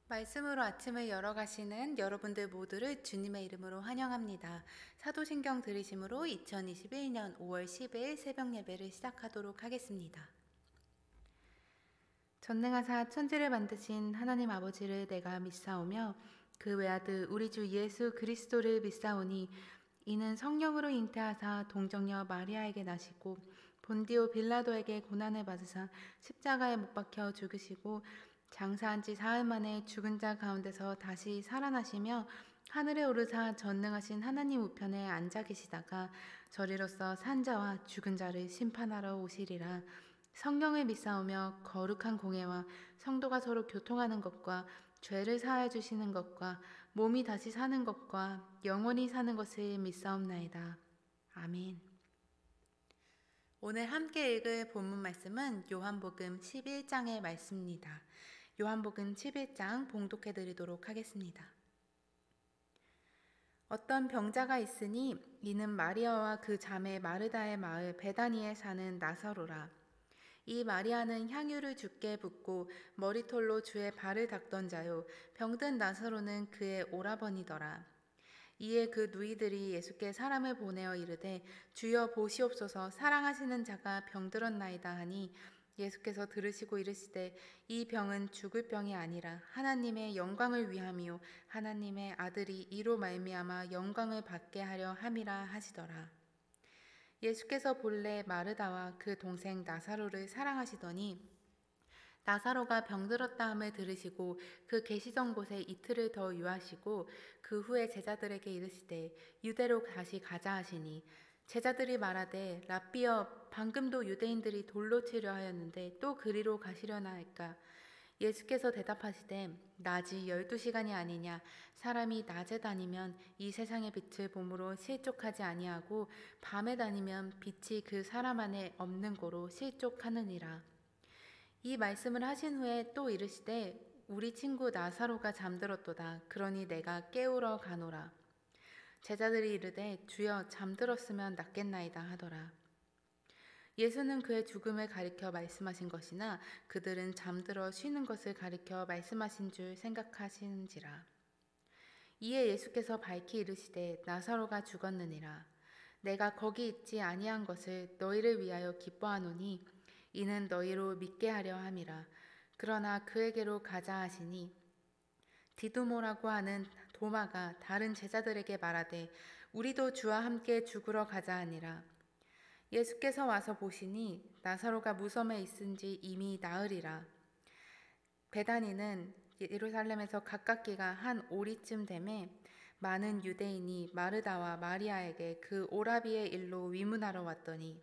말씀으로 아침을 열어가시는 여러분들 모두를 주님의 이름으로 환영합니다. 사도신경 들으심으로 2021년 5월 10일 새벽 예배를 시작하도록 하겠습니다. 전능하사 천지를 만드신 하나님 아버지를 내가 믿사오며 그 외아들 우리 주 예수 그리스도를 믿사오니 이는 성령으로 잉태하사 동정녀 마리아에게 나시고 본디오 빌라도에게 고난을 받으사 십자가에 못 박혀 죽으시고 장사한 지 사흘 만에 죽은 자 가운데서 다시 살아나시며 하늘에 오르사 전능하신 하나님 우편에 앉아 계시다가 저리로서 산 자와 죽은 자를 심판하러 오시리라. 성령을 믿사오며 거룩한 공예와 성도가 서로 교통하는 것과 죄를 사하여 주시는 것과 몸이 다시 사는 것과 영원히 사는 것을 믿사옵나이다. 아멘. 오늘 함께 읽을 본문 말씀은 요한복음 11장의 말씀입니다. 요한복음 11장 봉독해 드리도록 하겠습니다. 어떤 병자가 있으니 이는 마리아와 그 자매 마르다의 마을 베다니에 사는 나사로라. 이 마리아는 향유를 주께 붓고 머리털로 주의 발을 닦던 자요 병든 나사로는 그의 오라버니더라. 이에 그 누이들이 예수께 사람을 보내어 이르되 주여 보시옵소서 사랑하시는 자가 병들었나이다 하니 예수께서 들으시고 이르시되 이 병은 죽을 병이 아니라 하나님의 영광을 위함이요 하나님의 아들이 이로 말미암아 영광을 받게 하려 함이라 하시더라. 예수께서 본래 마르다와 그 동생 나사로를 사랑하시더니 나사로가 병들었다 함을 들으시고 그 계시던 곳에 이틀을 더 유하시고 그 후에 제자들에게 이르시되 유대로 다시 가자 하시니 제자들이 말하되 랍비여 방금도 유대인들이 돌로 치려 하였는데 또 그리로 가시려나 할까? 예수께서 대답하시되 낮이 12시간이 아니냐 사람이 낮에 다니면 이 세상의 빛을 보므로 실족하지 아니하고 밤에 다니면 빛이 그 사람 안에 없는 고로 실족하느니라. 이 말씀을 하신 후에 또 이르시되 우리 친구 나사로가 잠들었도다. 그러니 내가 깨우러 가노라. 제자들이 이르되 주여 잠들었으면 낫겠나이다 하더라. 예수는 그의 죽음을 가리켜 말씀하신 것이나 그들은 잠들어 쉬는 것을 가리켜 말씀하신 줄 생각하시는지라. 이에 예수께서 밝히 이르시되 나사로가 죽었느니라. 내가 거기 있지 아니한 것을 너희를 위하여 기뻐하노니 이는 너희로 믿게 하려 함이라. 그러나 그에게로 가자 하시니 디두모라고 하는 도마가 다른 제자들에게 말하되 우리도 주와 함께 죽으러 가자 하니라. 예수께서 와서 보시니 나사로가 무덤에 있은지 이미 나흘이라. 베다니는 예루살렘에서 가깝기가 한 오리쯤 되매 많은 유대인이 마르다와 마리아에게 그 오라비의 일로 위문하러 왔더니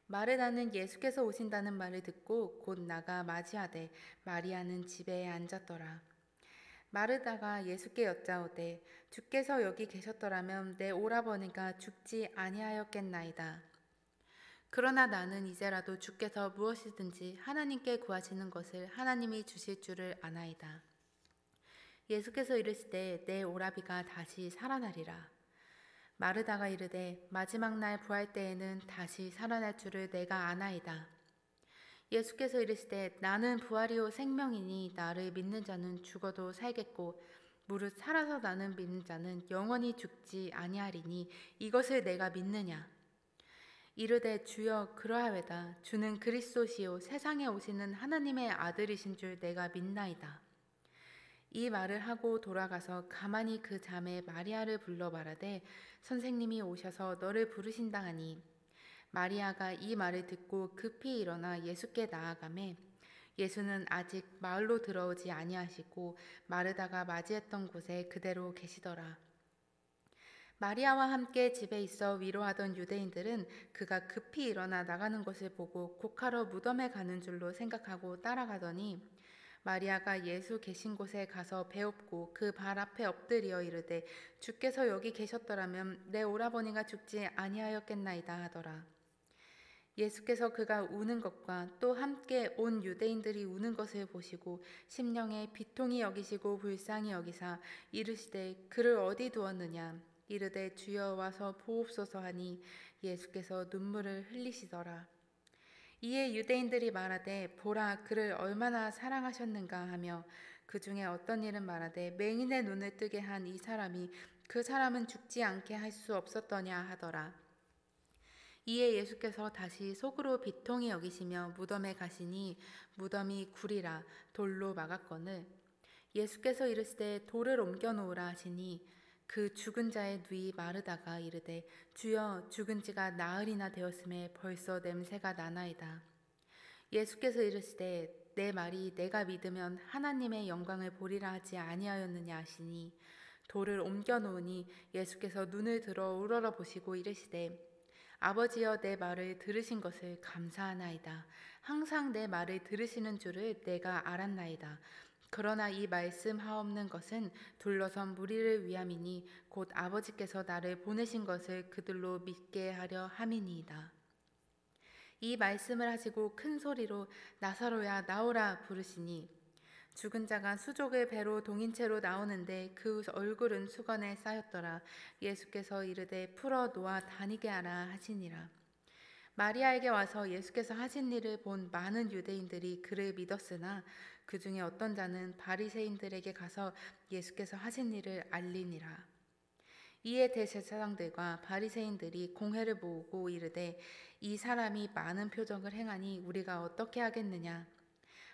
마르다는 예수께서 오신다는 말을 듣고 곧 나가 맞이하되 마리아는 집에 앉았더라. 마르다가 예수께 여짜오되 주께서 여기 계셨더라면 내 오라버니가 죽지 아니하였겠나이다. 그러나 나는 이제라도 주께서 무엇이든지 하나님께 구하시는 것을 하나님이 주실 줄을 아나이다. 예수께서 이르시되 내 오라비가 다시 살아나리라. 마르다가 이르되 마지막 날 부활 때에는 다시 살아날 줄을 내가 아나이다. 예수께서 이르시되 나는 부활이요 생명이니 나를 믿는 자는 죽어도 살겠고 무릇 살아서 나는 믿는 자는 영원히 죽지 아니하리니 이것을 내가 믿느냐. 이르되 주여 그러하외다. 주는 그리스도시요 세상에 오시는 하나님의 아들이신 줄 내가 믿나이다. 이 말을 하고 돌아가서 가만히 그 자매 마리아를 불러 말하되 선생님이 오셔서 너를 부르신다 하니 마리아가 이 말을 듣고 급히 일어나 예수께 나아가매 예수는 아직 마을로 들어오지 아니하시고 마르다가 맞이했던 곳에 그대로 계시더라. 마리아와 함께 집에 있어 위로하던 유대인들은 그가 급히 일어나 나가는 것을 보고 곡하러 무덤에 가는 줄로 생각하고 따라가더니 마리아가 예수 계신 곳에 가서 배엎고 그 발 앞에 엎드려 이르되 주께서 여기 계셨더라면 내 오라버니가 죽지 아니하였겠나이다 하더라. 예수께서 그가 우는 것과 또 함께 온 유대인들이 우는 것을 보시고 심령에 비통히 여기시고 불쌍히 여기사 이르시되 그를 어디 두었느냐. 이르되 주여 와서 보옵소서 하니 예수께서 눈물을 흘리시더라. 이에 유대인들이 말하되 보라 그를 얼마나 사랑하셨는가 하며 그 중에 어떤 일은 말하되 맹인의 눈을 뜨게 한 이 사람이 그 사람은 죽지 않게 할 수 없었더냐 하더라. 이에 예수께서 다시 속으로 비통히 여기시며 무덤에 가시니 무덤이 구리라 돌로 막았거늘 예수께서 이르시되 돌을 옮겨 놓으라 하시니 그 죽은 자의 누이 마르다가 이르되 주여 죽은 지가 나흘이나 되었음에 벌써 냄새가 나나이다. 예수께서 이르시되 내 말이 내가 믿으면 하나님의 영광을 보리라 하지 아니하였느냐 하시니 돌을 옮겨 놓으니 예수께서 눈을 들어 우러러 보시고 이르시되 아버지여 내 말을 들으신 것을 감사하나이다. 항상 내 말을 들으시는 줄을 내가 알았나이다. 그러나 이 말씀하옵는 것은 둘러선 무리를 위함이니 곧 아버지께서 나를 보내신 것을 그들로 믿게 하려 함이니이다. 이 말씀을 하시고 큰 소리로 나사로야 나오라 부르시니 죽은 자가 수족의 배로 동인채로 나오는데 그 얼굴은 수건에 쌓였더라. 예수께서 이르되 풀어 놓아 다니게 하라 하시니라. 마리아에게 와서 예수께서 하신 일을 본 많은 유대인들이 그를 믿었으나 그 중에 어떤 자는 바리새인들에게 가서 예수께서 하신 일을 알리니라. 이에 대제사장들과 바리새인들이 공회를 모으고 이르되 이 사람이 많은 표적을 행하니 우리가 어떻게 하겠느냐.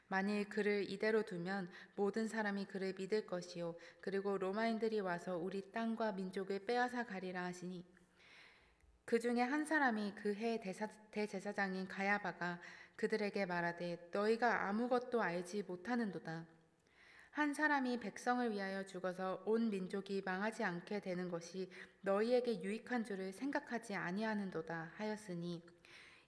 만일 그를 이대로 두면 모든 사람이 그를 믿을 것이요 그리고 로마인들이 와서 우리 땅과 민족을 빼앗아 가리라 하시니 그 중에 한 사람이 그 해 대제사장인 가야바가 그들에게 말하되 너희가 아무것도 알지 못하는도다. 한 사람이 백성을 위하여 죽어서 온 민족이 망하지 않게 되는 것이 너희에게 유익한 줄을 생각하지 아니하는도다 하였으니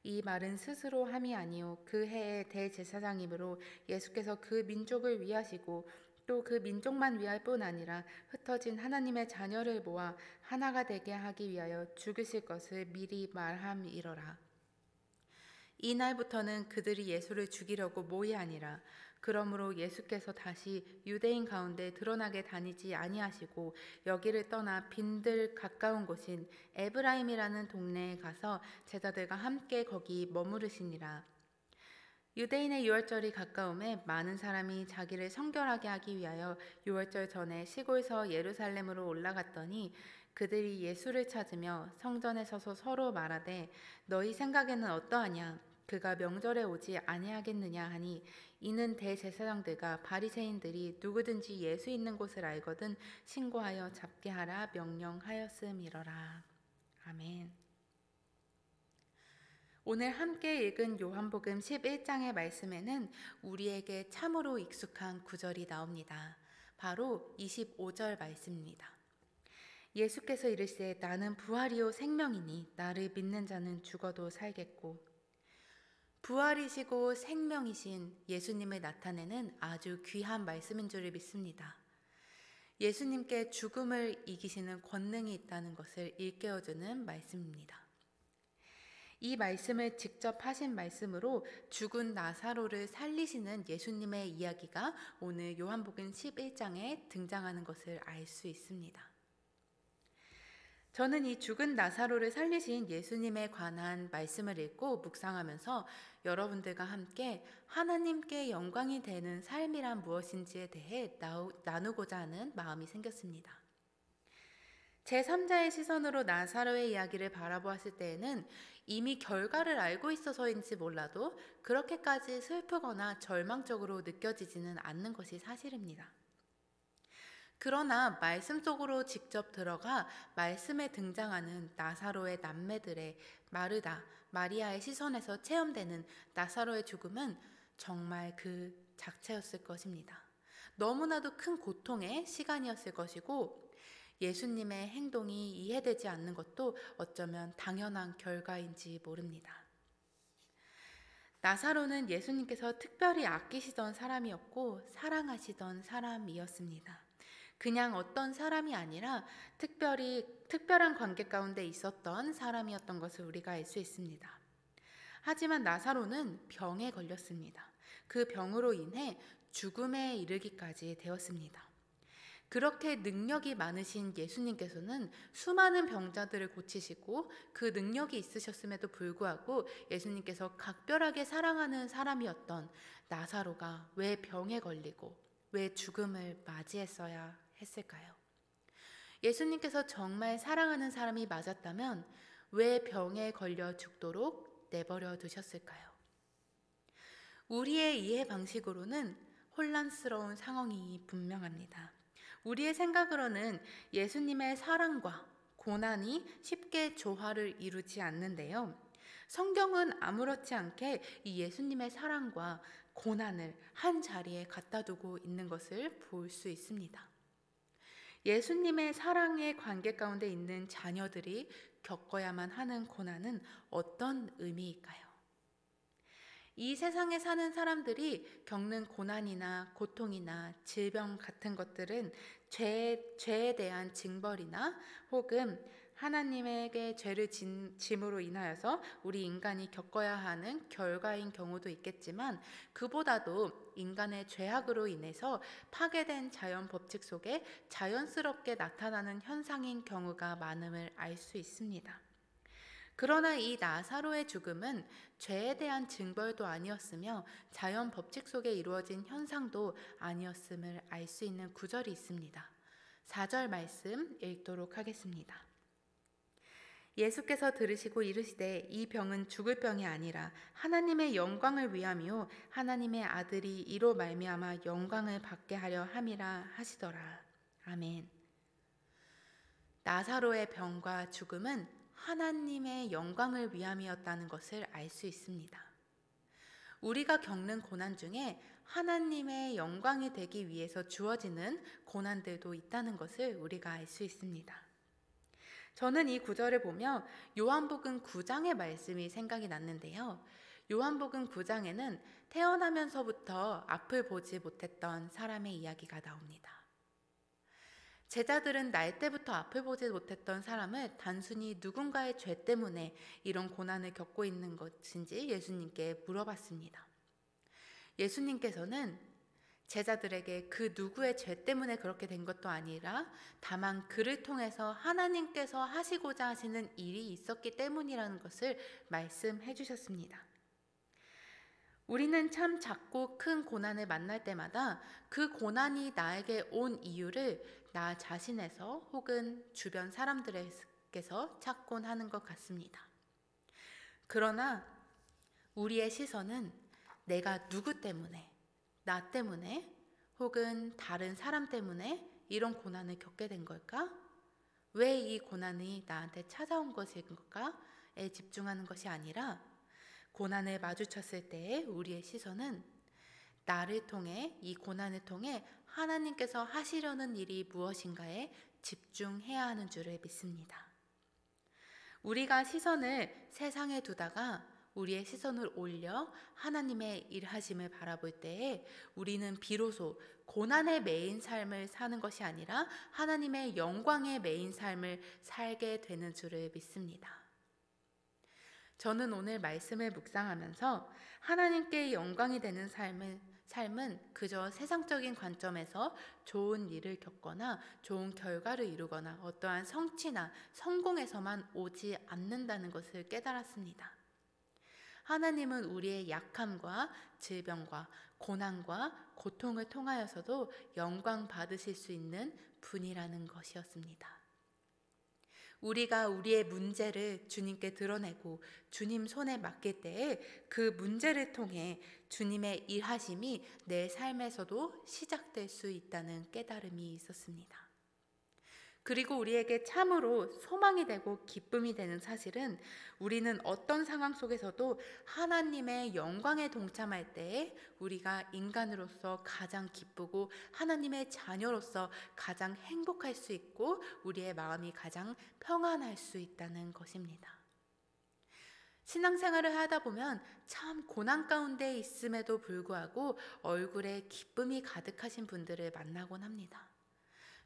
이 말은 스스로 함이 아니요 그 해의 대제사장이므로 예수께서 그 민족을 위하시고 또 그 민족만 위할 뿐 아니라 흩어진 하나님의 자녀를 모아 하나가 되게 하기 위하여 죽으실 것을 미리 말함이러라. 이날부터는 그들이 예수를 죽이려고 모이하니라. 그러므로 예수께서 다시 유대인 가운데 드러나게 다니지 아니하시고 여기를 떠나 빈들 가까운 곳인 에브라임이라는 동네에 가서 제자들과 함께 거기 머무르시니라. 유대인의 유월절이 가까움에 많은 사람이 자기를 성결하게 하기 위하여 유월절 전에 시골서 예루살렘으로 올라갔더니 그들이 예수를 찾으며 성전에 서서 서로 말하되 너희 생각에는 어떠하냐? 그가 명절에 오지 아니하겠느냐 하니 이는 대제사장들과 바리새인들이 누구든지 예수 있는 곳을 알거든 신고하여 잡게 하라 명령하였음이러라. 아멘. 오늘 함께 읽은 요한복음 11장의 말씀에는 우리에게 참으로 익숙한 구절이 나옵니다. 바로 25절 말씀입니다. 예수께서 이르시되 나는 부활이요 생명이니 나를 믿는 자는 죽어도 살겠고 부활이시고 생명이신 예수님을 나타내는 아주 귀한 말씀인 줄을 믿습니다. 예수님께 죽음을 이기시는 권능이 있다는 것을 일깨워주는 말씀입니다. 이 말씀을 직접 하신 말씀으로 죽은 나사로를 살리시는 예수님의 이야기가 오늘 요한복음 11장에 등장하는 것을 알 수 있습니다. 저는 이 죽은 나사로를 살리신 예수님에 관한 말씀을 읽고 묵상하면서 여러분들과 함께 하나님께 영광이 되는 삶이란 무엇인지에 대해 나누고자 하는 마음이 생겼습니다. 제3자의 시선으로 나사로의 이야기를 바라보았을 때에는 이미 결과를 알고 있어서인지 몰라도 그렇게까지 슬프거나 절망적으로 느껴지지는 않는 것이 사실입니다. 그러나 말씀 속으로 직접 들어가 말씀에 등장하는 나사로의 남매들의 마르다, 마리아의 시선에서 체험되는 나사로의 죽음은 정말 그 자체였을 것입니다. 너무나도 큰 고통의 시간이었을 것이고 예수님의 행동이 이해되지 않는 것도 어쩌면 당연한 결과인지 모릅니다. 나사로는 예수님께서 특별히 아끼시던 사람이었고 사랑하시던 사람이었습니다. 그냥 어떤 사람이 아니라 특별한 관계 가운데 있었던 사람이었던 것을 우리가 알 수 있습니다. 하지만 나사로는 병에 걸렸습니다. 그 병으로 인해 죽음에 이르기까지 되었습니다. 그렇게 능력이 많으신 예수님께서는 수많은 병자들을 고치시고 그 능력이 있으셨음에도 불구하고 예수님께서 각별하게 사랑하는 사람이었던 나사로가 왜 병에 걸리고 왜 죽음을 맞이했어야 했을까요? 예수님께서 정말 사랑하는 사람이 맞았다면 왜 병에 걸려 죽도록 내버려 두셨을까요? 우리의 이해 방식으로는 혼란스러운 상황이 분명합니다. 우리의 생각으로는 예수님의 사랑과 고난이 쉽게 조화를 이루지 않는데요. 성경은 아무렇지 않게 이 예수님의 사랑과 고난을 한 자리에 갖다 두고 있는 것을 볼 수 있습니다. 예수님의 사랑의 관계 가운데 있는 자녀들이 겪어야만 하는 고난은 어떤 의미일까요? 이 세상에 사는 사람들이 겪는 고난이나 고통이나 질병 같은 것들은 죄에 대한 징벌이나 혹은 하나님에게 죄를 짐으로 인하여서 우리 인간이 겪어야 하는 결과인 경우도 있겠지만, 그보다도 인간의 죄악으로 인해서 파괴된 자연 법칙 속에 자연스럽게 나타나는 현상인 경우가 많음을 알 수 있습니다. 그러나 이 나사로의 죽음은 죄에 대한 징벌도 아니었으며 자연 법칙 속에 이루어진 현상도 아니었음을 알 수 있는 구절이 있습니다. 4절 말씀 읽도록 하겠습니다. 예수께서 들으시고 이르시되 이 병은 죽을 병이 아니라 하나님의 영광을 위함이요 하나님의 아들이 이로 말미암아 영광을 받게 하려 함이라 하시더라. 아멘. 나사로의 병과 죽음은 하나님의 영광을 위함이었다는 것을 알 수 있습니다. 우리가 겪는 고난 중에 하나님의 영광이 되기 위해서 주어지는 고난들도 있다는 것을 우리가 알 수 있습니다. 저는 이 구절을 보며 요한복음 9장의 말씀이 생각이 났는데요. 요한복음 9장에는 태어나면서부터 앞을 보지 못했던 사람의 이야기가 나옵니다. 제자들은 날 때부터 앞을 보지 못했던 사람을 단순히 누군가의 죄 때문에 이런 고난을 겪고 있는 것인지 예수님께 물어봤습니다. 예수님께서는 제자들에게 그 누구의 죄 때문에 그렇게 된 것도 아니라 다만 그를 통해서 하나님께서 하시고자 하시는 일이 있었기 때문이라는 것을 말씀해 주셨습니다. 우리는 참 작고 큰 고난을 만날 때마다 그 고난이 나에게 온 이유를 나 자신에서 혹은 주변 사람들에게서 찾곤 하는 것 같습니다. 그러나 우리의 시선은 내가 누구 때문에, 나 때문에 혹은 다른 사람 때문에 이런 고난을 겪게 된 걸까? 왜 이 고난이 나한테 찾아온 것일까에 집중하는 것이 아니라 고난을 마주쳤을 때의 우리의 시선은 나를 통해, 이 고난을 통해 하나님께서 하시려는 일이 무엇인가에 집중해야 하는 줄을 믿습니다. 우리가 시선을 세상에 두다가 우리의 시선을 올려 하나님의 일하심을 바라볼 때에 우리는 비로소 고난의 매인 삶을 사는 것이 아니라 하나님의 영광의 매인 삶을 살게 되는 줄을 믿습니다. 저는 오늘 말씀을 묵상하면서 하나님께 영광이 되는 삶은 그저 세상적인 관점에서 좋은 일을 겪거나 좋은 결과를 이루거나 어떠한 성취나 성공에서만 오지 않는다는 것을 깨달았습니다. 하나님은 우리의 약함과 질병과 고난과 고통을 통하여서도 영광 받으실 수 있는 분이라는 것이었습니다. 우리가 우리의 문제를 주님께 드러내고 주님 손에 맡길 때에 그 문제를 통해 주님의 일하심이 내 삶에서도 시작될 수 있다는 깨달음이 있었습니다. 그리고 우리에게 참으로 소망이 되고 기쁨이 되는 사실은 우리는 어떤 상황 속에서도 하나님의 영광에 동참할 때에 우리가 인간으로서 가장 기쁘고 하나님의 자녀로서 가장 행복할 수 있고 우리의 마음이 가장 평안할 수 있다는 것입니다. 신앙생활을 하다 보면 참 고난 가운데 있음에도 불구하고 얼굴에 기쁨이 가득하신 분들을 만나곤 합니다.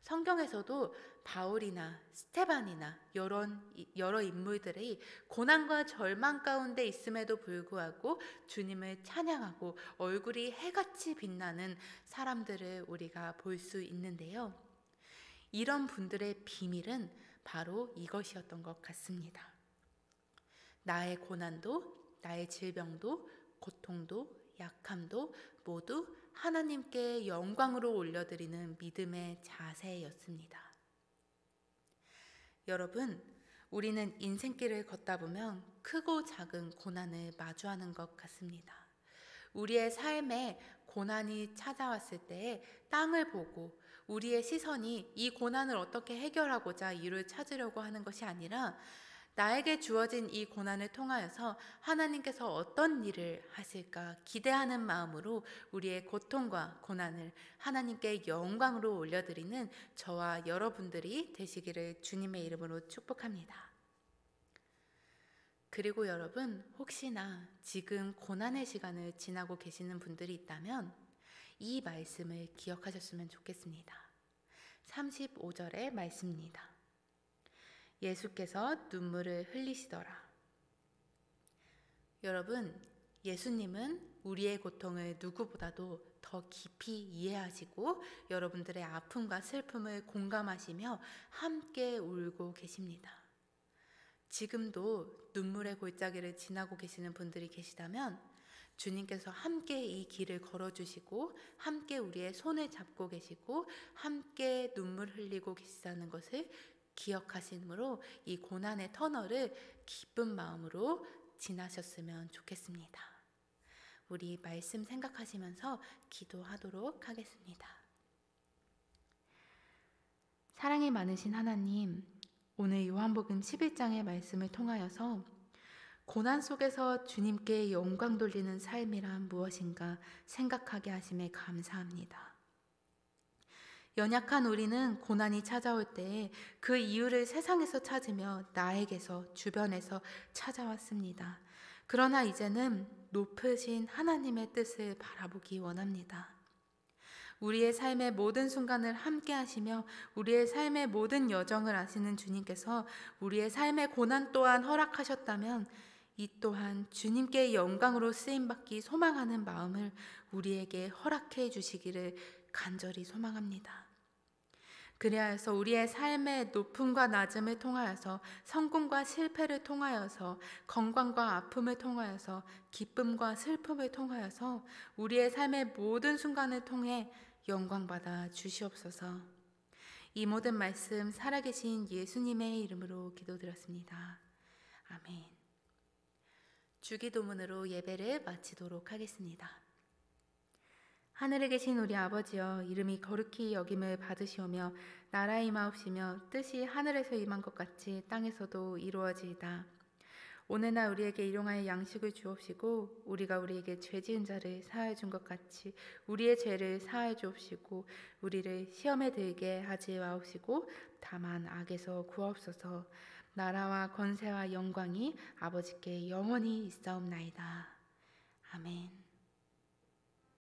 성경에서도 바울이나 스테반이나 여러 인물들이 고난과 절망 가운데 있음에도 불구하고 주님을 찬양하고 얼굴이 해같이 빛나는 사람들을 우리가 볼 수 있는데요. 이런 분들의 비밀은 바로 이것이었던 것 같습니다. 나의 고난도, 나의 질병도, 고통도 약함도 모두 하나님께 영광으로 올려드리는 믿음의 자세였습니다. 여러분, 우리는 인생길을 걷다 보면 크고 작은 고난을 마주하는 것 같습니다. 우리의 삶에 고난이 찾아왔을 때 땅을 보고 우리의 시선이 이 고난을 어떻게 해결하고자 이유를 찾으려고 하는 것이 아니라 나에게 주어진 이 고난을 통하여서 하나님께서 어떤 일을 하실까 기대하는 마음으로 우리의 고통과 고난을 하나님께 영광으로 올려드리는 저와 여러분들이 되시기를 주님의 이름으로 축복합니다. 그리고 여러분, 혹시나 지금 고난의 시간을 지나고 계시는 분들이 있다면 이 말씀을 기억하셨으면 좋겠습니다. 35절의 말씀입니다. 예수께서 눈물을 흘리시더라. 여러분, 예수님은 우리의 고통을 누구보다도 더 깊이 이해하시고 여러분들의 아픔과 슬픔을 공감하시며 함께 울고 계십니다. 지금도 눈물의 골짜기를 지나고 계시는 분들이 계시다면 주님께서 함께 이 길을 걸어주시고 함께 우리의 손을 잡고 계시고 함께 눈물 흘리고 계시다는 것을 기억하심으로 이 고난의 터널을 기쁜 마음으로 지나셨으면 좋겠습니다. 우리 말씀 생각하시면서 기도하도록 하겠습니다. 사랑이 많으신 하나님, 오늘 요한복음 11장의 말씀을 통하여서 고난 속에서 주님께 영광 돌리는 삶이란 무엇인가 생각하게 하심에 감사합니다. 연약한 우리는 고난이 찾아올 때에 그 이유를 세상에서 찾으며 나에게서 주변에서 찾아왔습니다. 그러나 이제는 높으신 하나님의 뜻을 바라보기 원합니다. 우리의 삶의 모든 순간을 함께 하시며 우리의 삶의 모든 여정을 아시는 주님께서 우리의 삶의 고난 또한 허락하셨다면 이 또한 주님께 영광으로 쓰임받기 소망하는 마음을 우리에게 허락해 주시기를 간절히 소망합니다. 그리하여서 우리의 삶의 높음과 낮음을 통하여서 성공과 실패를 통하여서 건강과 아픔을 통하여서 기쁨과 슬픔을 통하여서 우리의 삶의 모든 순간을 통해 영광받아 주시옵소서. 이 모든 말씀 살아계신 예수님의 이름으로 기도드렸습니다. 아멘. 주기도문으로 예배를 마치도록 하겠습니다. 하늘에 계신 우리 아버지여, 이름이 거룩히 여김을 받으시오며 나라의 임하옵시며 뜻이 하늘에서 임한 것 같이 땅에서도 이루어지이다. 오늘날 우리에게 일용할 양식을 주옵시고 우리가 우리에게 죄 지은 자를 사하여 준 것 같이 우리의 죄를 사하여 주옵시고 우리를 시험에 들게 하지 마옵시고 다만 악에서 구하옵소서. 나라와 권세와 영광이 아버지께 영원히 있사옵나이다. 아멘.